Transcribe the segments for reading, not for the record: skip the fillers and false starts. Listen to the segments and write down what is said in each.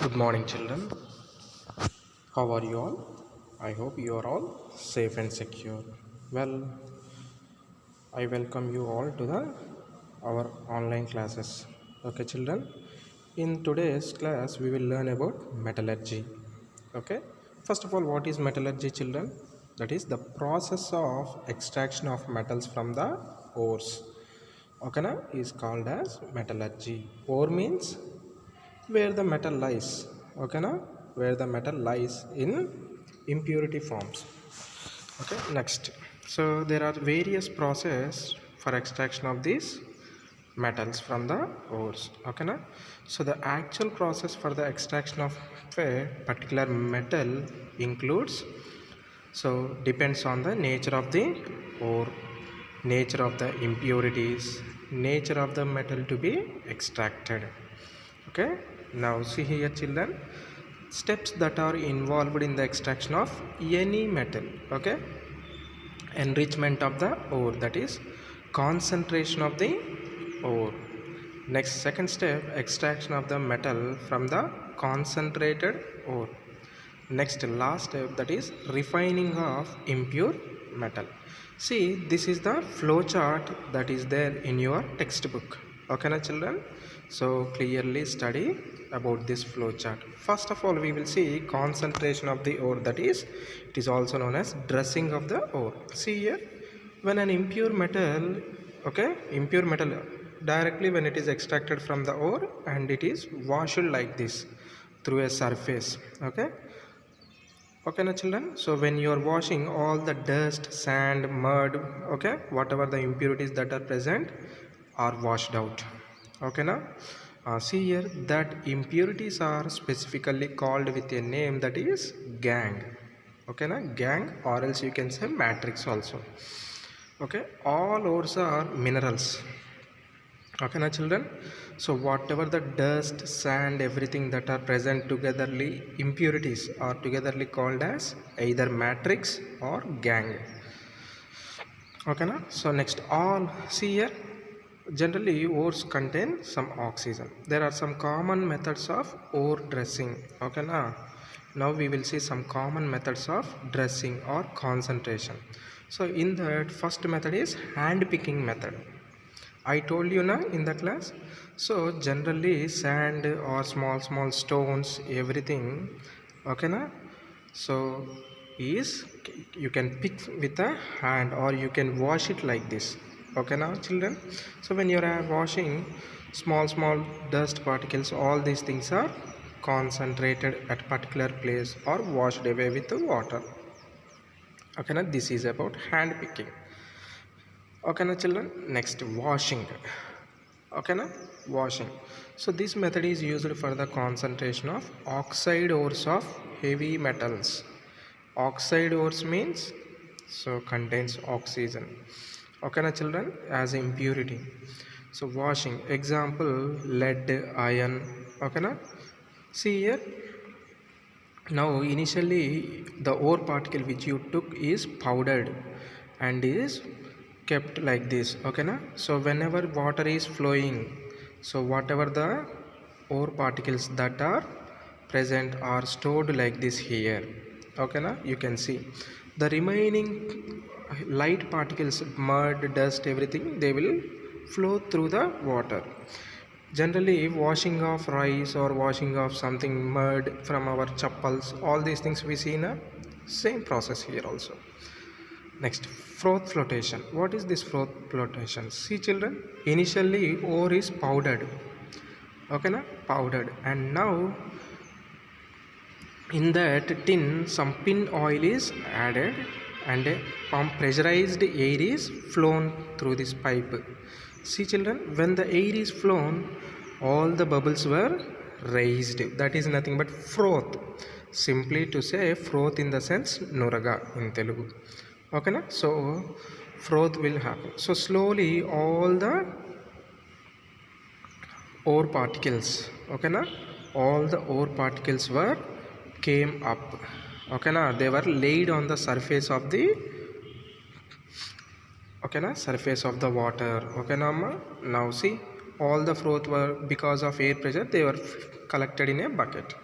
Good morning, children. How are you all? I hope you are all safe and secure. Well, I welcome you all to the our online classes. Okay, children. In today's class, we will learn about metallurgy. Okay. First of all, what is metallurgy, children? That is the process of extraction of metals from the ores. Okay, na? Is called as metallurgy. Ore means where the metal lies. Okay, na? Where the metal lies in impurity forms. Okay, next. So there are various process for extraction of these metals from the ores. Okay, na? So the actual process for the extraction of a particular metal includes, so depends on the nature of the ore, nature of the impurities, nature of the metal to be extracted. Okay, now see here, children, steps that are involved in the extraction of any metal. Okay, enrichment of the ore, that is concentration of the ore. Next, second step, extraction of the metal from the concentrated ore. Next, last step, that is refining of impure metal. See, this is the flow chart that is there in your textbook. Okay, na children? So clearly study about this flow chart. First of all, we will see concentration of the ore, that is, it is also known as dressing of the ore. See here, when an impure metal, okay, impure metal directly when it is extracted from the ore and it is washed like this through a surface. Okay, na children? So when you are washing, all the dust, sand, mud, okay, whatever the impurities that are present are washed out. Okay, na? See here that impurities are specifically called with a name, that is gangue. Okay, na? Gangue, or else you can say matrix also. Okay, all ores are minerals. Okay, na children? So whatever the dust, sand, everything that are present togetherly, impurities are togetherly called as either matrix or gangue. Okay, na? So next, all, see here, generally ores contain some oxygen. There are some common methods of ore dressing. Okay, na? Now we will see some common methods of dressing or concentration. So in that, first method is hand picking method. I told you na in the class. So generally sand or small stones, everything, okay na, so is you can pick with a hand or you can wash it like this. Okay na children? So when you are washing, small dust particles, all these things are concentrated at particular place or washed away with the water. Okay na, this is about hand picking. Okay na children? Next, washing. Okay na, washing. So this method is used for the concentration of oxide ores of heavy metals. Oxide ores means, so contains oxygen. Okay na children, as impurity. So washing, example, lead, iron. Okay na? See here, now initially the ore particle which you took is powdered and is kept like this. Okay na? So whenever water is flowing, so whatever the ore particles that are present are stored like this here. Okay na? You can see the remaining light particles, mud, dust, everything, they will flow through the water. Generally washing of rice or washing of something, mud from our chappals, all these things we see in a same process here also. Next, froth flotation. What is this froth flotation? See children, initially ore is powdered. Okay na? Powdered. And now in that tin some pin oil is added and a pressurized air is flown through this pipe. See children, when the air is flown, all the bubbles were raised. That is nothing but froth. Simply to say froth in the sense nuraga in Telugu. Okay na? So froth will happen. So slowly all the ore particles, okay na, all the ore particles came up. Okay na, they were laid on the surface of the, okay na, surface of the water. Okay na amma? Now see, all the froth were, because of air pressure, they were collected in a bucket.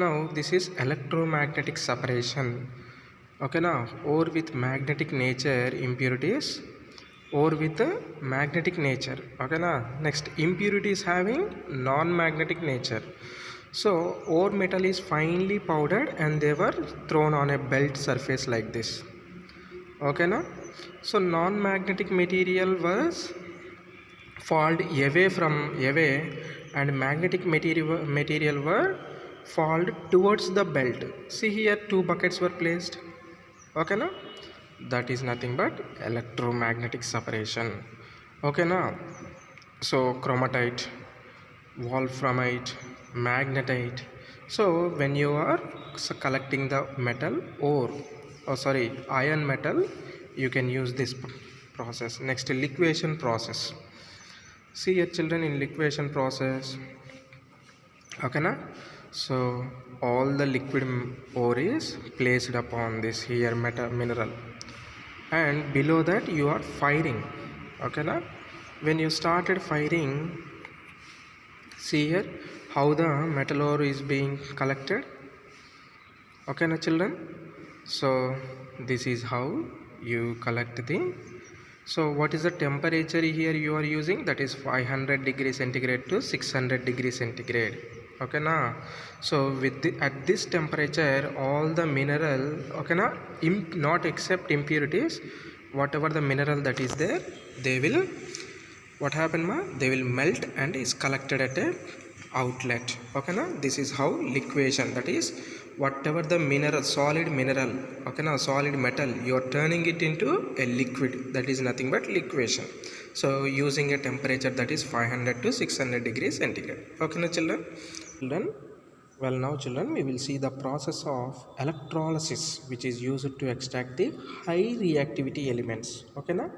Now this is electromagnetic separation. Okay, now ore with magnetic nature impurities, ore with magnetic nature. Okay, now next impurities having non-magnetic nature. So ore metal is finely powdered and they were thrown on a belt surface like this. Okay, now so non-magnetic material was falled away and magnetic material were falled towards the belt. See here, two buckets were placed. Okay, now that is nothing but electromagnetic separation. Okay, now so chromatite, wolframite, magnetite. So when you are collecting the metal ore, iron metal, you can use this process. Next, liquefaction process. See here children, in liquefaction process, okay na, so all the liquid ore is placed upon this here metal mineral, and below that you are firing. Okay na, when you started firing, see here how the metal ore is being collected. Okay na children, so this is how you collect the. So what is the temperature here you are using? That is 500 degrees centigrade to 600 degrees centigrade. Okay na, so with at this temperature all the mineral, okay na, not except impurities, whatever the mineral that is there, they will, what happen ma, they will melt and is collected at a outlet. Okay na, this is how liquefaction, that is whatever the mineral, solid mineral, okay na, solid metal, you are turning it into a liquid, that is nothing but liquefaction. So using a temperature that is 500 to 600 degrees centigrade. Okay na children? Well, now children, we will see the process of electrolysis, which is used to extract the high reactivity elements. Okay na,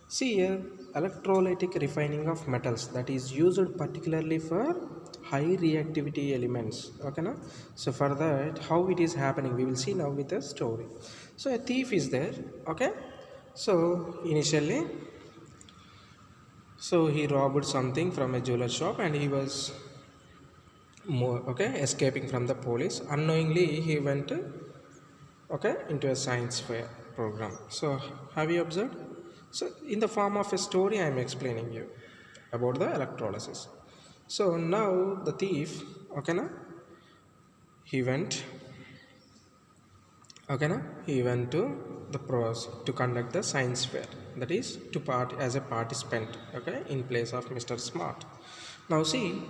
see here, electrolytic refining of metals, that is used particularly for high reactivity elements. Okay na, so for that how it is happening we will see now with a story. So a thief is there. Okay, so initially, so he robbed something from a jeweler shop and he was escaping from the police. Unknowingly he went into a science fair program. So have you observed? So in the form of a story I am explaining you about the electrolysis. So now the thief, okay na, he went to the pros to conduct the science fair, that is to part as a participant, okay, in place of Mr. Smart. Now see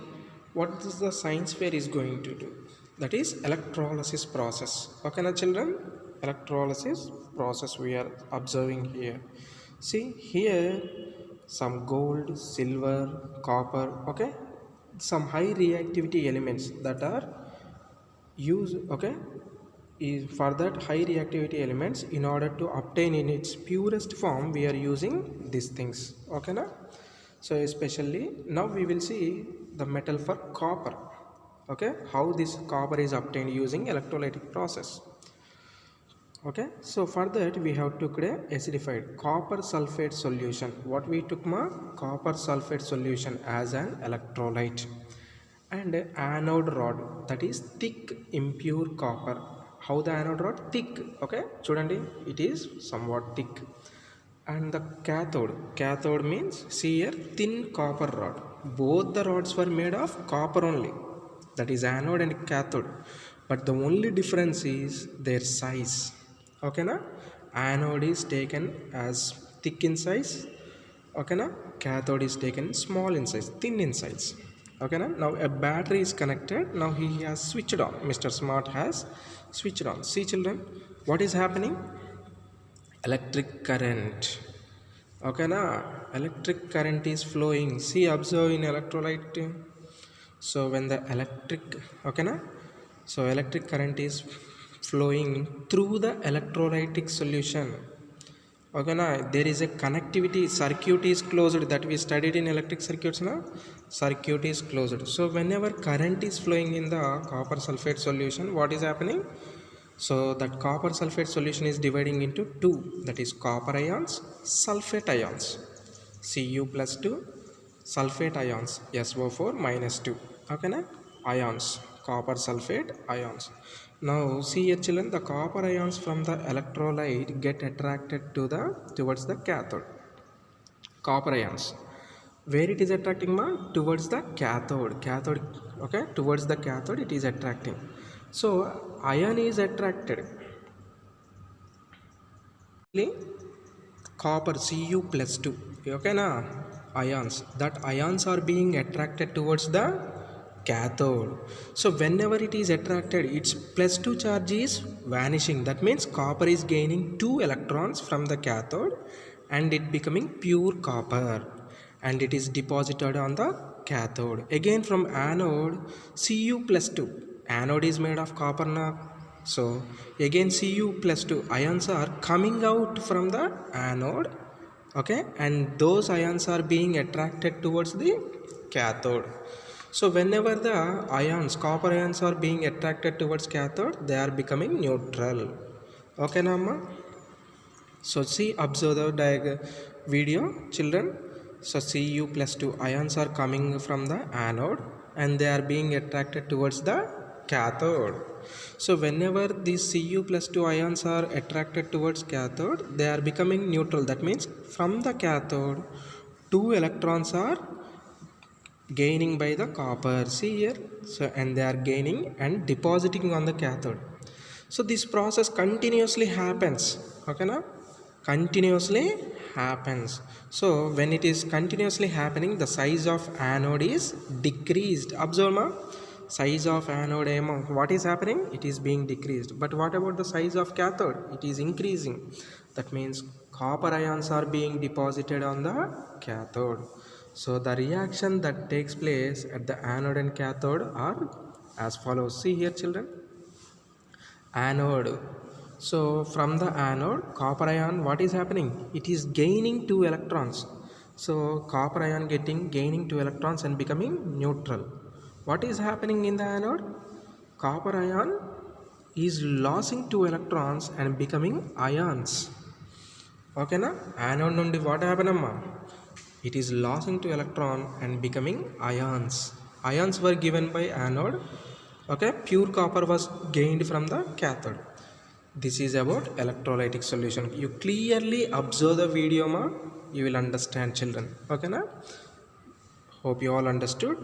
what is the science fair is going to do, that is electrolysis process. Okay na children, electrolysis process we are observing here. See here, some gold, silver, copper, okay, some high reactivity elements that are used, okay, is for that high reactivity elements, in order to obtain in its purest form we are using these things. Okay na, so especially now we will see the metal for copper. Okay, how this copper is obtained using electrolytic process. Okay, so for that we have took a acidified copper sulfate solution. What we took ma, copper sulfate solution as an electrolyte, and anode rod, that is thick impure copper. How the anode rod? Thick. Okay, chudandi, it is somewhat thick. And the cathode means, see here, thin copper rod. Both the rods were made of copper only, that is anode and cathode, but the only difference is their size. Okay na, anode is taken as thick in size, okay na, cathode is taken small in size, thin in size. Okay na, now a battery is connected. Now he has switched on, Mr. Smart has switched on. See children, what is happening? Electric current. Okay na, electric current is flowing. See, observe in electrolyte. So when the electric, okay na, so electric current is flowing through the electrolytic solution. Okay na, there is a connectivity, circuit is closed, that we studied in electric circuits na, circuit is closed. So whenever current is flowing in the copper sulfate solution, what is happening? So that copper sulfate solution is dividing into two, that is copper ions, sulfate ions, Cu plus 2, sulfate ions, SO4 minus 2. Okay na, ions, copper sulfate ions. Now see here children, the copper ions from the electrolyte get attracted towards the cathode. Copper ions, where it is attracting ma? Towards the cathode, okay, towards the cathode it is attracting. So ion is attracted, copper Cu+2, okay na, ions, that ions are being attracted towards the cathode. So whenever it is attracted, its +2 charge is vanishing. That means copper is gaining 2 electrons from the cathode and it becoming pure copper, and it is deposited on the cathode. Again from anode, Cu+2, anode is made of copper na. So again Cu+2 ions are coming out from the anode, okay, and those ions are being attracted towards the cathode. So whenever the ions, copper ions are being attracted towards cathode, they are becoming neutral. Okay Namma? So see, observe the video children. So Cu+2 ions are coming from the anode and they are being attracted towards the cathode. So whenever these Cu+2 ions are attracted towards cathode, they are becoming neutral. That means from the cathode 2 electrons are gaining by the copper, see here. So and they are gaining and depositing on the cathode. So this process continuously happens, okay na, continuously happens. So when it is continuously happening, the size of anode is decreased. Observe ma, size of anode what is happening, it is being decreased. But what about the size of cathode? It is increasing. That means copper ions are being deposited on the cathode. So the reaction that takes place at the anode and cathode are as follows. See here children, anode. So from the anode, copper ion, what is happening, it is gaining 2 electrons. So copper ion gaining 2 electrons and becoming neutral. What is happening in the anode? Copper ion is losing 2 electrons and becoming ions. Okay na? Anode nundi what happened amma? It is losing 2 electron and becoming ions. Ions were given by anode, okay, pure copper was gained from the cathode. This is about electrolytic solution. You clearly observe the video ma, you will understand children, okay na. Hope you all understood.